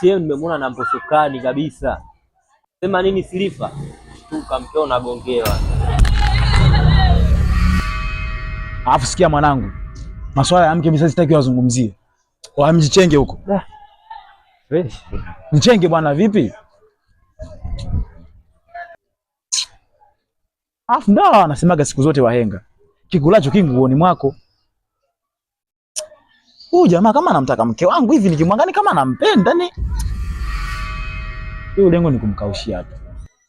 Sio, nimemwona na mbosokani kabisa. Sema nini Silifa? Shtuka mkeo unagongewa. Alafu sikia mwanangu. Masuala ya mke mimi sitaki wazungumzie. Wamjichenge huko. Fresh. Mchenge bwana vipi? Alafu ndio anasemaga siku zote wahenga. Kikulacho kinguoni mwako. Huyu jamaa kama anamtaka mke wangu hivi nikimwangalia kama anampenda ni. Hiyo lengo ni kumkaushia tu.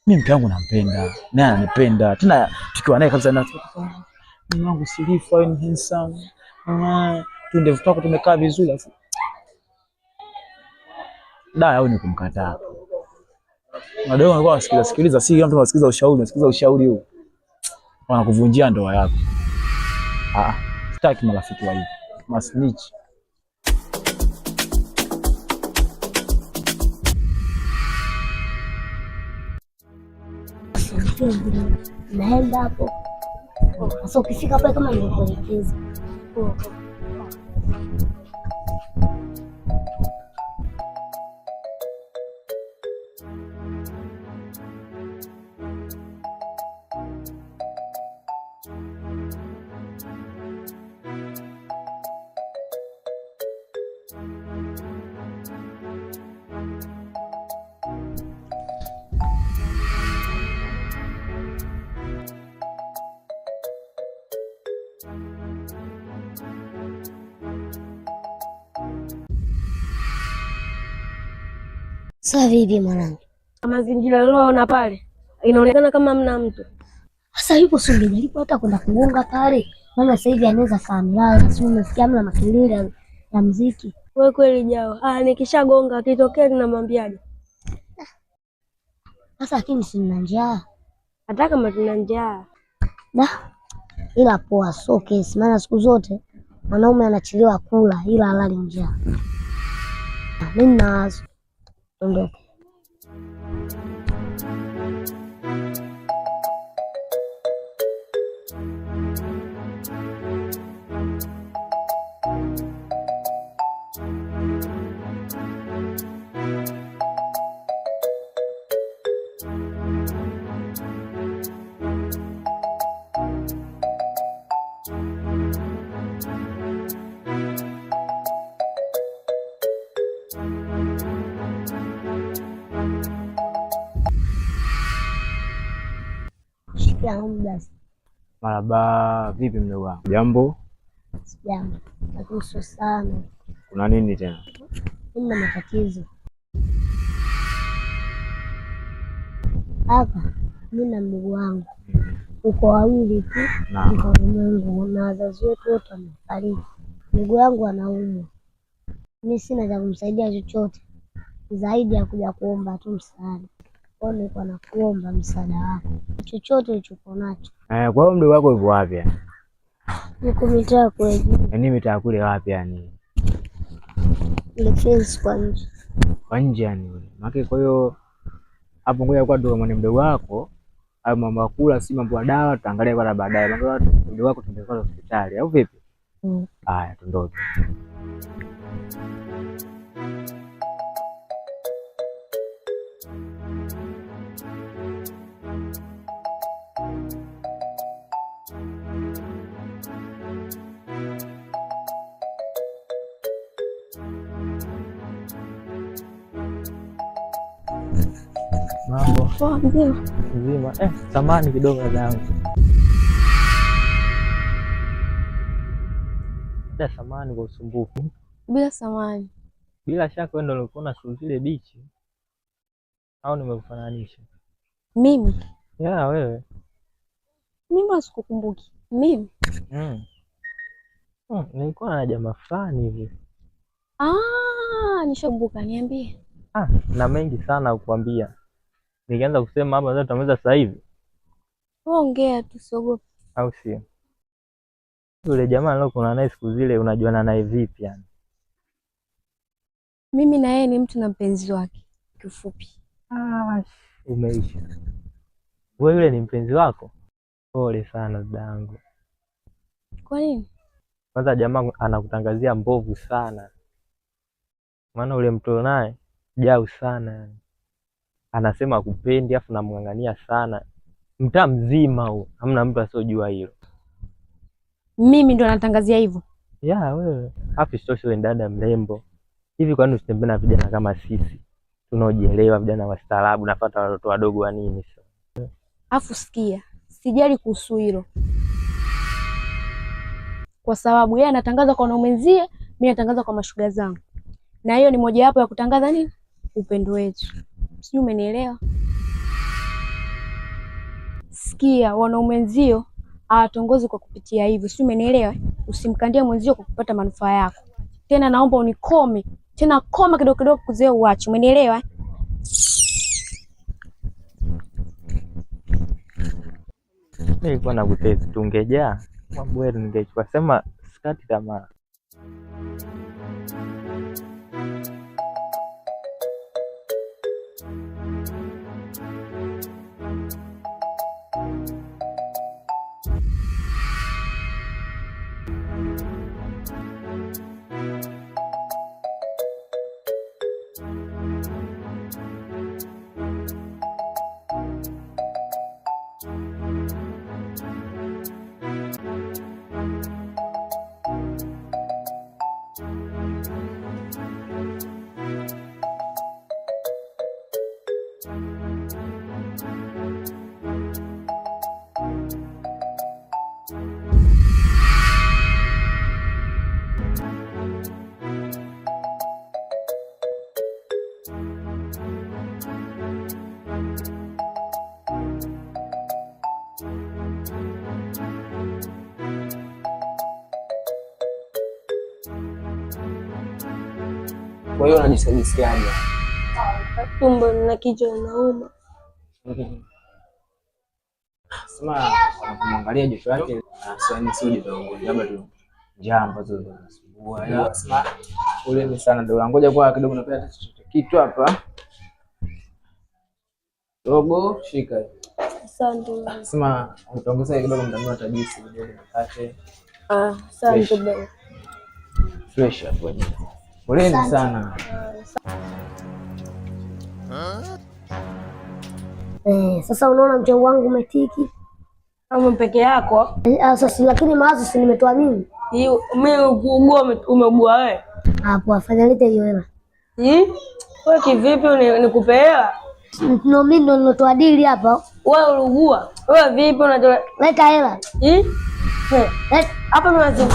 Mimi mke wangu nampenda, naye ananipenda. Tena tukiwa naye kabisa na mimi wangu Silifa wewe ni handsome. Tundevu twako tumekaa vizuri afu. Da au ni kumkataa. Ndio anakuwa sikiliza, si kila mtu anasikiza ushauri huu. Wanakuvunjia ndoa yako. Sitaki marafiki wa hivi. Masnitch. Naenda hapo. Sasa ukifika pale kama nilikuelekeza. Sasa vipi mwanangu? Mazingira unaona pale inaonekana kama mna mtu. Sasa yupo sungeni alipo hata kwenda kugonga pale. Maana sasa hivi anaweza kamera, sio umesikia mna makelele ya muziki. Wewe kweli jao. Nikishagonga kitokea ninamwambiaje? Sasa lakini sina njaa. Hata kama tuna njaa. Ila poa so kesi. Maana siku zote mwanaume anachelewa kula ila halali njaa. Mimi nawazo. Ondoka. Maraba, vipi mdogo wangu? Jambo? Jambo. Lakini sio sana. Kuna nini tena? Nina matatizo. Hapa mimi na ndugu wangu uko wawili tu kwa Mungu na wazazi wetu wote wamefariki. Ndugu yangu anaumwa. Mimi sina cha kumsaidia chochote zaidi ya kuja kuomba tu msaada. Kwa hiyo nilikuwa nakuomba msaada wako. Chochote ulichokuwa nacho. Kwa hiyo mdogo wako yuko wapi? Yuko mitaa kule. Yaani mitaa kule wapi yani? Ile fence kwa nje. Kwa nje yani. Maana kwa hiyo hapo ngoja kwa ndo mwana mdogo wako au mambo ya kula si mambo ya dawa tutaangalia kwa baadaye. Mambo mdogo wako tumpeleka hospitali au vipi? Haya tundoke. Mambo. Poa mzima. Mzima. Samahani kidogo dadangu. Samahani kwa usumbufu. Bila samahani. Bila shaka wewe ndio ulikuwa na siku zile bichi. Au nimekufananisha? Mimi? Ya wewe. Mimi sikukumbuki. Mimi? Nilikuwa na jamaa fulani hivi. Nishakumbuka, niambie. Na mengi sana kukwambia. Nikianza kusema hapa sasa tutamaliza sasa hivi. Ongea tu siogope. Au sio? Yule jamaa leo kuna naye siku zile unajuana naye vipi yani? Mimi na yeye ni mtu na mpenzi wake. Kifupi. Umeisha. Wewe yule ni mpenzi wako? Pole sana dadangu. Kwa nini? Kwanza jamaa anakutangazia mbovu sana. Maana ule mtu naye Jau sana. Anasema akupendi afu namng'ang'ania sana. Mtaa mzima huu, hamna mtu asiyojua hilo. Mimi ndo natangazia hivyo? Wewe. Afu sitoshe wewe dada mrembo. Hivi kwani usitembee na vijana kama sisi? Tunaojielewa, vijana wastaarabu, nafuata watoto wadogo wa nini sasa? Afu sikia, sijali kuhusu hilo. Kwa sababu yeye anatangaza kwa wanaume wenzie, mimi natangaza kwa mashuga zangu. Na hiyo ni mojawapo ya kutangaza nini? Upendo wetu. Sijui umenielewa? Sikia, wanaume wenzio hawatongozi kwa kupitia hivyo. Sijui umenielewa? Usimkandie mwenzio kwa kupata manufaa yako. Tena naomba unikome. Tena koma kidogo kidogo kuzoea uache. Umenielewa? Nilikuwa nakutezi tungejaa. Mambo yetu ningechukua sema sikati tamaa. Kwa hiyo unajisikiaje? Tumbo na kichwa inauma. Sema kumwangalia jicho lake, sio jicho la ugonjwa, labda tu njaa ambazo zinasumbua. Sema ule ni sana ndio. Ngoja kwa kidogo napea kitu hapa. Dogo shika. Asante. Sema utaongeza kidogo mtamua tajisi kidogo mkate. Asante baba. Fresh hapo. Poleni sana. Sasa unaona mchango wangu umetiki. Kama peke yako? Sasa lakini mawazo si nimetoa mimi. Mimi umeugua wewe. Hapo afanya lete hiyo hela. Wewe kivipi nikupe hela? No, mimi ndo nilotoa dili hapa. Wewe uliugua. Wewe vipi unatoa? Leta hela. Hapa mwanzo.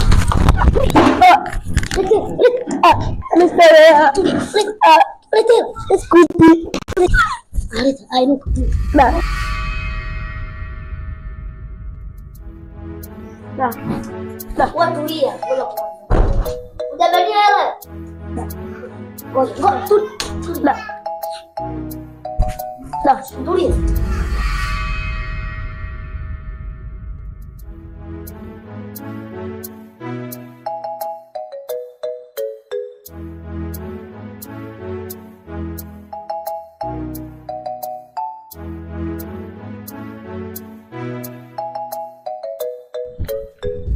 Watulia. Ujabadia hela. Tulia.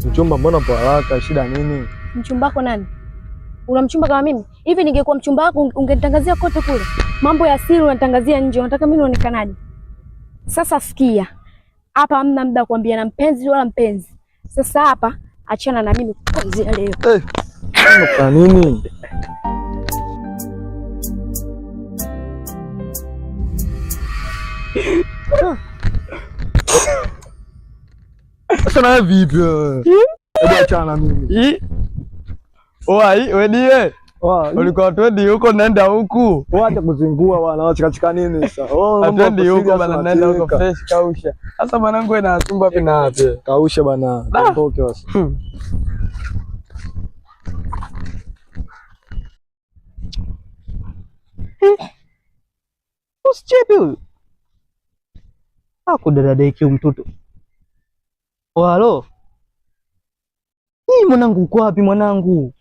Mchumba, mbona kwa haraka? Shida nini? Mchumba wako nani? Una mchumba kama mimi? Hivi ningekuwa mchumba wako ungenitangazia kote kule. Mambo ya siri unatangazia nje. Unataka mimi nionekanaje? Sasa sikia. Hapa hamna muda kuambia na mpenzi wala mpenzi. Sasa hapa achana na mimi kuanzia leo. Kwa nini? Sasa na vipi wewe? Hebu achana na mimi. Wedie. Ulikuwa twendi huko naenda huku. Wacha kuzingua bwana, wacha katika nini sasa? Twendi huko bwana, naenda huko fresh kausha. Sasa mwanangu ina sumba pina wapi? Kausha bwana, ondoke basi. Usichepe. Akudadadeki mtoto. Halo. Mwanangu uko wapi mwanangu?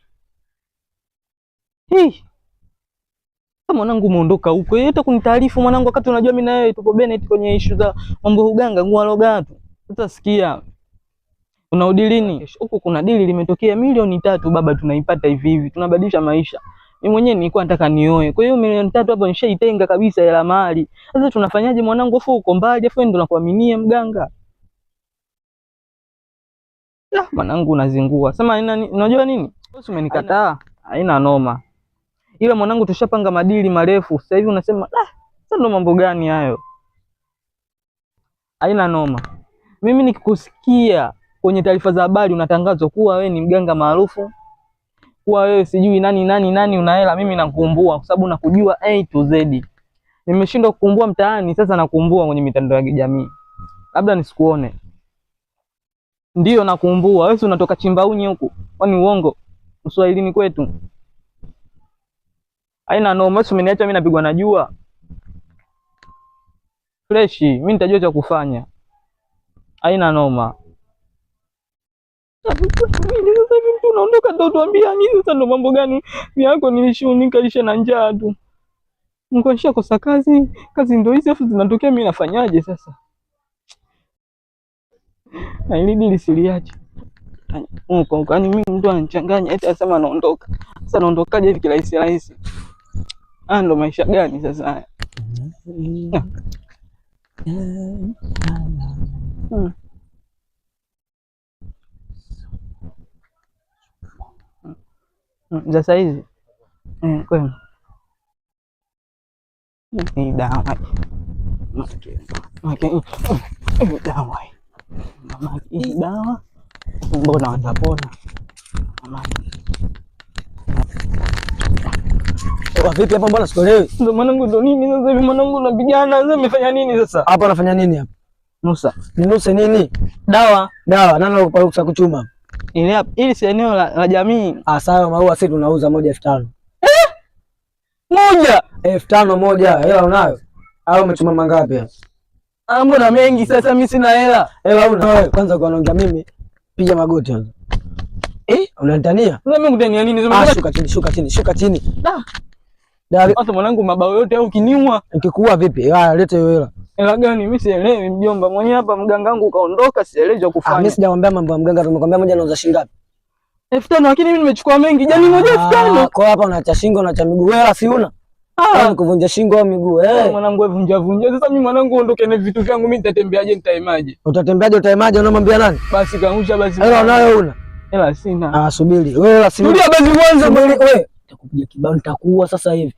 Mwanangu umeondoka huko. Hata kunitaarifu mwanangu, wakati unajua mimi na wewe tupo Bennett kwenye issue za mambo ya uganga ngwalogatu. Utasikia. Una udilini? Huko kuna dili limetokea milioni 3 baba, tunaipata hivi hivi. Tunabadilisha maisha. Mimi mwenyewe nilikuwa nataka nioe. Kwa hiyo milioni 3 hapo nishaitenga kabisa hela mali. Sasa tunafanyaje mwanangu, afu uko mbali, afu ndo nakuaminia mganga. Mwanangu unazingua. Sema unajua nini? Wewe umenikataa. Haina noma. Ila mwanangu tushapanga madili marefu. Sasa hivi unasema, sasa ndo mambo gani hayo? Haina noma. Mimi nikikusikia kwenye taarifa za habari unatangazwa kuwa wewe ni mganga maarufu, kuwa wewe sijui nani una hela, mimi nakuumbua kwa sababu nakujua A to Z. Nimeshindwa kukumbua mtaani, sasa nakuumbua kwenye mitandao ya kijamii. Labda nisikuone. Ndio nakuumbua. Wewe unatoka Chimbaunyi huku. Kwani uongo? Uswahilini kwetu. Haina noma, wewe umeniacha mimi napigwa na jua. Fresh, mimi nitajua cha kufanya. Haina noma. Mtu unaondoka ndo tuambia nini sasa, ndo mambo gani yako? Nilishunika lisha na njaa tu. Mkonisha kosa kazi ndo hizi afu zinatokea, mimi nafanyaje sasa? Na ili dili siliache. Kwani mimi mtu anachanganya eti asema anaondoka. Sasa naondokaje hivi kirahisi? Ndo maisha gani sasa haya? Sasa hizi kwema ni dawa dawa, mbona watapona vipi hapa? Mbona sikuelewi? Ndo mwanangu, ndo nini sasa hivi mwanangu, unapigana sasa? Umefanya nini sasa hapa? Unafanya nini hapa? Nusa nini? Dawa nani anakupa kuchuma? Ile hapa, ili si eneo la jamii. Sawa, maua sisi tunauza 1,500. Moja 5,000 moja. Hela unayo au umechuma mangapi hapa? Mbona mengi sasa, mimi sina hela. Hela una wewe? Kwanza unaongea mimi, piga magoti kwanza. Unanitania? Sasa mimi kutania nini? Shuka chini. Hata mwanangu mabao yote au kiniua. Nikikuua vipi? Leta hiyo hela. Hela gani? Mimi sielewi mjomba. Mwenyewe hapa mganga wangu kaondoka, sielewi cha kufanya. Mimi sijakwambia mambo ya mganga, tumekwambia moja anauza shilingi ngapi? 5,000, lakini mimi nimechukua mengi. Jani moja 5,000. Kwa hapa unaacha shingo, unaacha miguu. Hela si una? Nikuvunja shingo au miguu? Mwanangu wewe vunja. Sasa mimi mwanangu ondoke na vitu vyangu, mimi nitatembeaje, nitaimaje? Utatembeaje? Unamwambia nani? Basi kaangusha basi. Hela unayo una? Hela sina. Subiri. Wewe hela si. Tulia basi kwanza. Wewe nitakupiga kibao, nitakuua sasa hivi.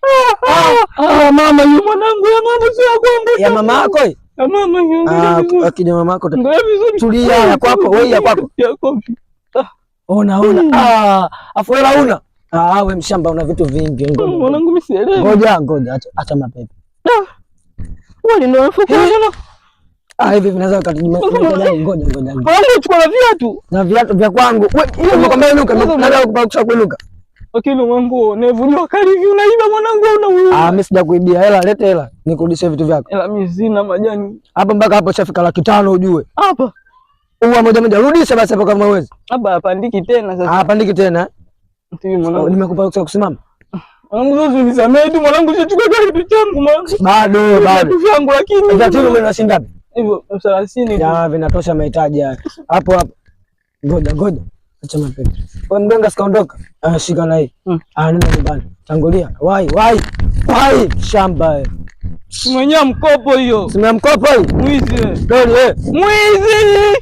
Mama yule mwanangu, ya mama sio kwangu. Ya mama yako? Ya mama yule. Akija mama yako. Ndio vizuri. Tulia, ya kwako, wewe ya kwako. Ya kwako. Ona. Afu hela una? Wewe mshamba, una vitu vingi. Mwanangu mimi sielewi. Ngoja, acha mapepe. Wale ndio wanafukuza. Hivi vinaweza kutujima. Ngoja. Wale chukua na viatu. Na viatu vya kwangu. Wewe umekwambia inuka, nataka kupakisha kuinuka. Lakini mwanangu, nevuliwa kali hivi unaiba mwanangu au una? Mimi sijakuibia. Hela, leta hela. Nikurudishie vitu vyako. Hela mimi sina majani. Hapa mpaka hapo shafika 500 ujue. Hapa. Uwa moja. Rudisha basi hapo kama uwezi. Hapa hapandiki tena sasa. Hapandiki tena. Ndio mwanangu. Nimekupa ruhusa kusimama. Mwanangu sasa unisamee tu mwanangu, sichukue kitu changu mwanangu. Bado. Vitu vyangu lakini. Vitu vina shilingi ngapi? Hivyo 30 ya vinatosha mahitaji haya. Hapo. Ngoja. Acha mapepe. Wewe mganga sikaondoka. Shika na hii. Nenda nyumbani. Tangulia. Wai. Shamba. Mwenye mkopo hiyo. Simea mkopo hii. Mwizi wewe. Doli wewe. Mwizi.